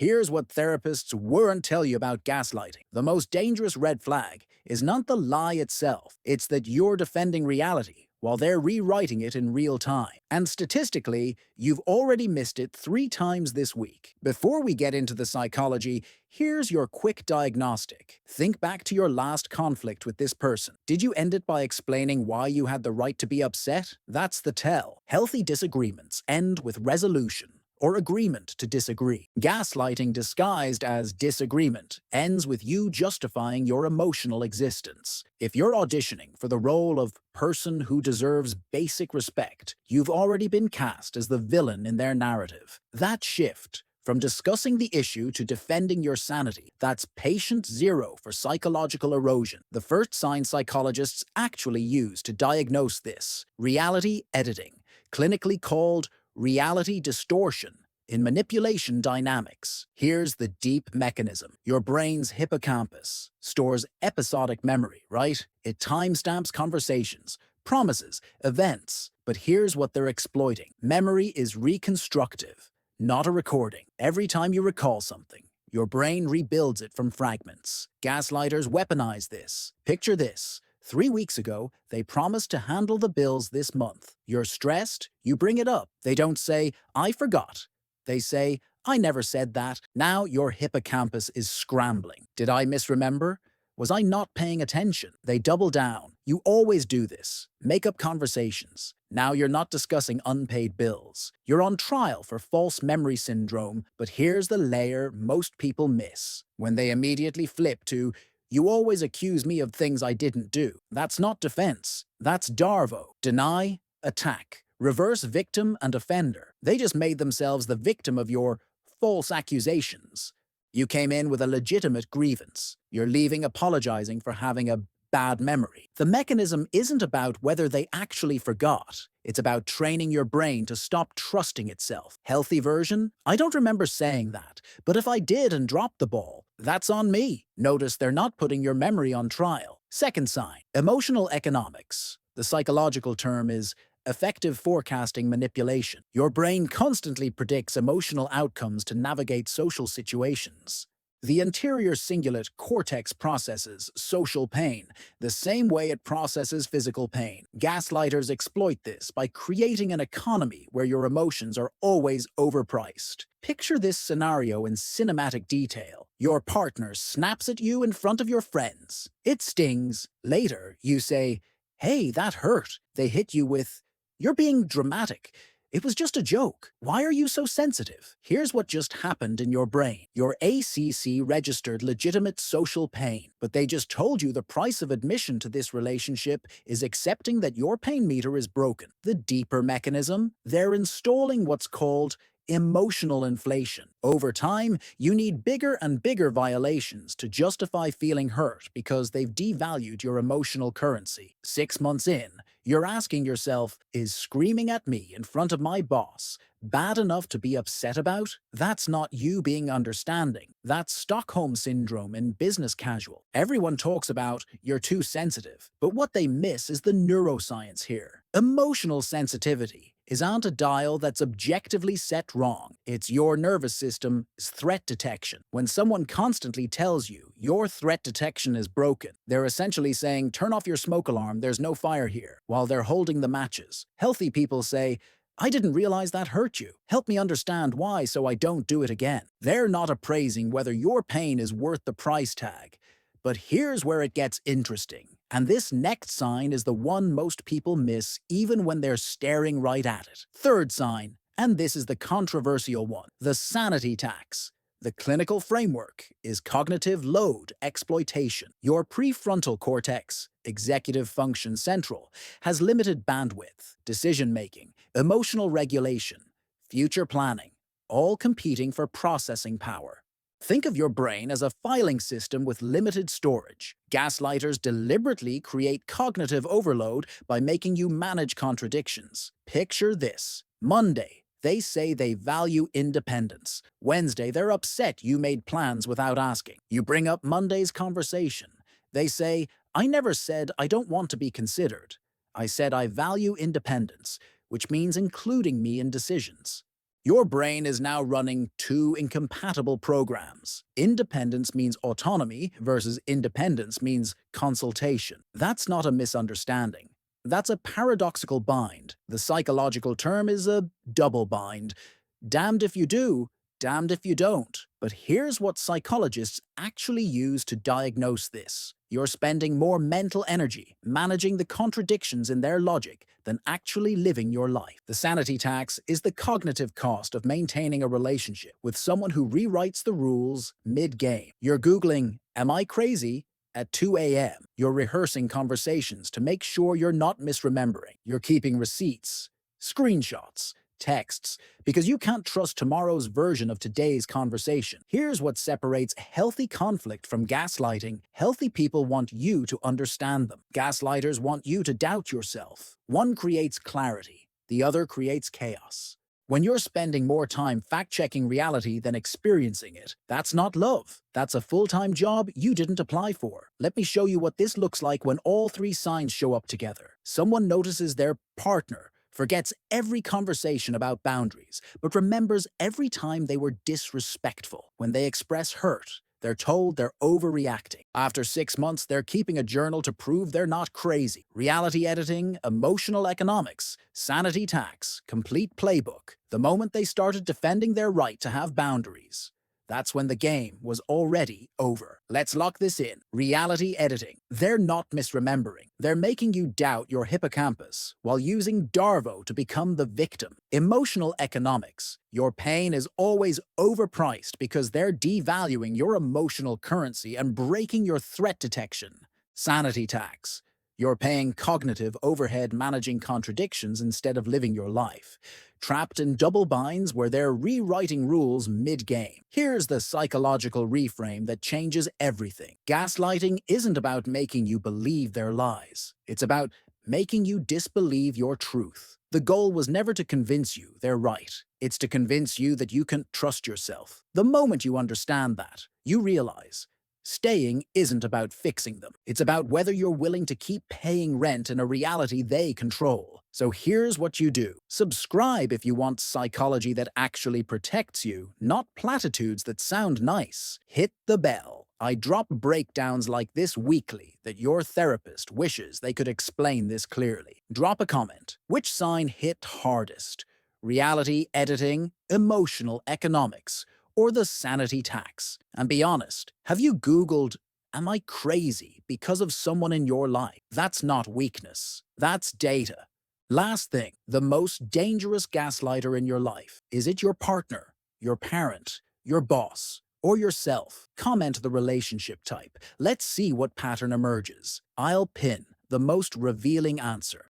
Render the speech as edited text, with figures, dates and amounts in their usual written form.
Here's what therapists won't tell you about gaslighting. The most dangerous red flag is not the lie itself, it's that you're defending reality while they're rewriting it in real time. And statistically, you've already missed it 3 times this week. Before we get into the psychology, here's your quick diagnostic. Think back to your last conflict with this person. Did you end it by explaining why you had the right to be upset? That's the tell. Healthy disagreements end with resolution or agreement to disagree. Gaslighting disguised as disagreement ends with you justifying your emotional existence. If you're auditioning for the role of person who deserves basic respect, you've already been cast as the villain in their narrative. That shift from discussing the issue to defending your sanity, that's patient zero for psychological erosion. The first sign psychologists actually use to diagnose this: reality editing, clinically called reality distortion in manipulation dynamics. Here's the deep mechanism. Your brain's hippocampus stores episodic memory, right? It timestamps conversations, promises, events. But here's what they're exploiting. Memory is reconstructive, not a recording. Every time you recall something, your brain rebuilds it from fragments. Gaslighters weaponize this. Picture this. 3 weeks ago, they promised to handle the bills this month. You're stressed, you bring it up. They don't say, "I forgot." They say, "I never said that." Now your hippocampus is scrambling. Did I misremember? Was I not paying attention? They double down. You always do this. Make up conversations. Now you're not discussing unpaid bills. You're on trial for false memory syndrome, but here's the layer most people miss. When they immediately flip to, "You always accuse me of things I didn't do." That's not defense. That's Darvo. Deny, attack. Reverse victim and offender. They just made themselves the victim of your false accusations. You came in with a legitimate grievance. You're leaving apologizing for having a bad memory. The mechanism isn't about whether they actually forgot. It's about training your brain to stop trusting itself. Healthy version? I don't remember saying that, but if I did and dropped the ball, that's on me. Notice they're not putting your memory on trial. Second sign, emotional economics. The psychological term is effective forecasting manipulation. Your brain constantly predicts emotional outcomes to navigate social situations. The anterior cingulate cortex processes social pain the same way it processes physical pain. Gaslighters exploit this by creating an economy where your emotions are always overpriced. Picture this scenario in cinematic detail. Your partner snaps at you in front of your friends. It stings. Later, you say, "Hey, that hurt." They hit you with, "You're being dramatic. It was just a joke. Why are you so sensitive?" Here's what just happened in your brain. Your ACC registered legitimate social pain, but they just told you the price of admission to this relationship is accepting that your pain meter is broken. The deeper mechanism, they're installing what's called emotional inflation. Over time, you need bigger and bigger violations to justify feeling hurt because they've devalued your emotional currency. 6 months in, you're asking yourself, is screaming at me in front of my boss bad enough to be upset about? That's not you being understanding. That's Stockholm Syndrome in business casual. Everyone talks about you're too sensitive, but what they miss is the neuroscience here. Emotional sensitivity isn't a dial that's objectively set wrong. It's your nervous system's threat detection. When someone constantly tells you your threat detection is broken, they're essentially saying, "Turn off your smoke alarm, there's no fire here," while they're holding the matches. Healthy people say, "I didn't realize that hurt you. Help me understand why so I don't do it again." They're not appraising whether your pain is worth the price tag. But here's where it gets interesting. And this next sign is the one most people miss even when they're staring right at it. Third sign, and this is the controversial one, the sanity tax. The clinical framework is cognitive load exploitation. Your prefrontal cortex, executive function central, has limited bandwidth, decision-making, emotional regulation, future planning, all competing for processing power. Think of your brain as a filing system with limited storage. Gaslighters deliberately create cognitive overload by making you manage contradictions. Picture this. Monday, they say they value independence. Wednesday, they're upset you made plans without asking. You bring up Monday's conversation. They say, "I never said I don't want to be considered. I said I value independence, which means including me in decisions." Your brain is now running two incompatible programs. Independence means autonomy versus independence means consultation. That's not a misunderstanding. That's a paradoxical bind. The psychological term is a double bind. Damned if you do, damned if you don't. But here's what psychologists actually use to diagnose this. You're spending more mental energy managing the contradictions in their logic than actually living your life. The sanity tax is the cognitive cost of maintaining a relationship with someone who rewrites the rules mid-game. You're Googling, "Am I crazy?" at 2 a.m. You're rehearsing conversations to make sure you're not misremembering. You're keeping receipts, screenshots, texts, because you can't trust tomorrow's version of today's conversation. Here's what separates healthy conflict from gaslighting. Healthy people want you to understand them. Gaslighters want you to doubt yourself. One creates clarity, the other creates chaos. When you're spending more time fact-checking reality than experiencing it, that's not love. That's a full-time job you didn't apply for. Let me show you what this looks like when all three signs show up together. Someone notices their partner forgets every conversation about boundaries, but remembers every time they were disrespectful. When they express hurt, they're told they're overreacting. After 6 months, they're keeping a journal to prove they're not crazy. Reality editing, emotional economics, sanity tax, complete playbook. The moment they started defending their right to have boundaries, that's when the game was already over. Let's lock this in. Reality editing. They're not misremembering. They're making you doubt your hippocampus while using Darvo to become the victim. Emotional economics. Your pain is always overpriced because they're devaluing your emotional currency and breaking your threat detection. Sanity tax. You're paying cognitive overhead managing contradictions instead of living your life. Trapped in double binds where they're rewriting rules mid-game. Here's the psychological reframe that changes everything. Gaslighting isn't about making you believe their lies. It's about making you disbelieve your truth. The goal was never to convince you they're right. It's to convince you that you can trust yourself. The moment you understand that, you realize staying isn't about fixing them. It's about whether you're willing to keep paying rent in a reality they control. So here's what you do. Subscribe if you want psychology that actually protects you, not platitudes that sound nice. Hit the bell. I drop breakdowns like this weekly that your therapist wishes they could explain this clearly. Drop a comment. Which sign hit hardest? Reality editing, emotional economics, or the sanity tax? And be honest, have you Googled, "Am I crazy?" because of someone in your life? That's not weakness. That's data. Last thing, the most dangerous gaslighter in your life. Is it your partner, your parent, your boss, or yourself? Comment the relationship type. Let's see what pattern emerges. I'll pin the most revealing answer.